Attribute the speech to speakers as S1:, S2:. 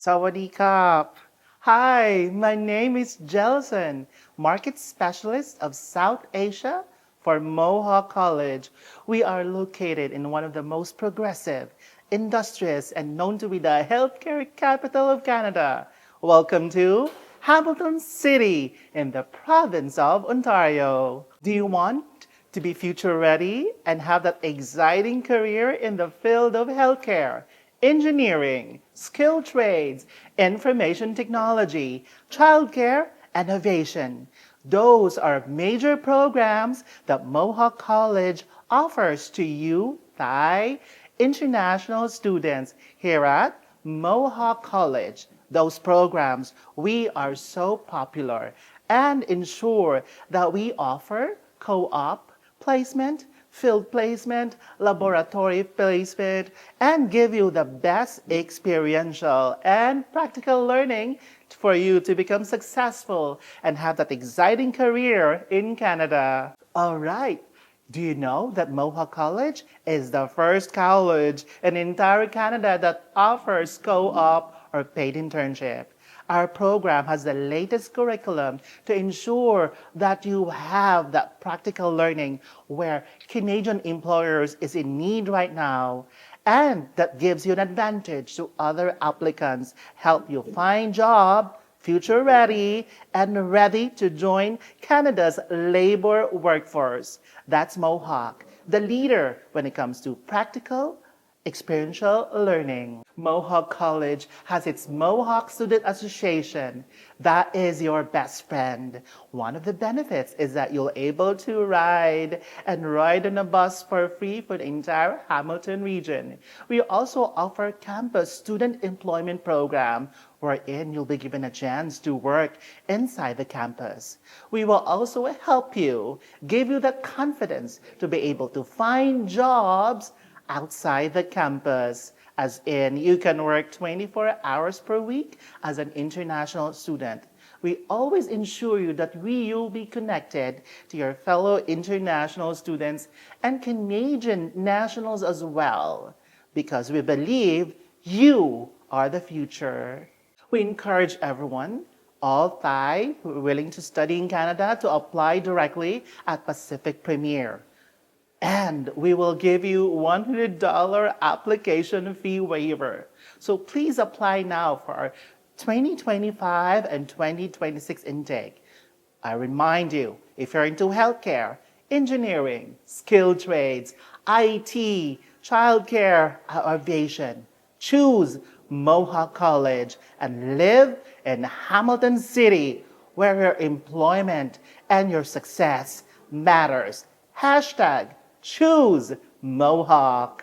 S1: Sawadee Hi, my name is Jelson, Market Specialist of South Asia for Mohawk College. We are located in one of the most progressive, industrious, and known to be the healthcare capital of Canada. Welcome to Hamilton City in the province of Ontario. Do you want to be future ready and have that exciting career in the field of healthcare, engineering, skilled trades, information technology, childcare, and innovation? Those are major programs that Mohawk College offers to you, Thai international students here at Mohawk College. Those programs, we are so popular and ensure that we offer co-op placement, field placement, laboratory placement, and give you the best experiential and practical learning for you to become successful and have that exciting career in Canada. All right. Do you know that Mohawk College is the first college in entire Canada that offers co-op or paid internship? Our program has the latest curriculum to ensure that you have that practical learning where Canadian employers is in need right now, and that gives you an advantage to other applicants, help you find job, future ready, and ready to join Canada's labor workforce. That's Mohawk, the leader when it comes to practical, experiential learning. Mohawk College has its Mohawk Student Association. That is your best friend. One of the benefits is that you're able to ride on a bus for free for the entire Hamilton region. We also offer campus student employment program wherein you'll be given a chance to work inside the campus. We will also help you, give you the confidence to be able to find jobs outside the campus, as in you can work 24 hours per week as an international student. We always ensure you that you'll be connected to your fellow international students and Canadian nationals as well, because we believe you are the future. We encourage everyone, all Thai who are willing to study in Canada, to apply directly at Pacific Premier. And we will give you $100 application fee waiver. So please apply now for our 2025 and 2026 intake. I remind you, if you're into healthcare, engineering, skilled trades, IT, childcare, aviation, choose Mohawk College and live in Hamilton City, where your employment and your success matters. Hashtag choose Mohawk.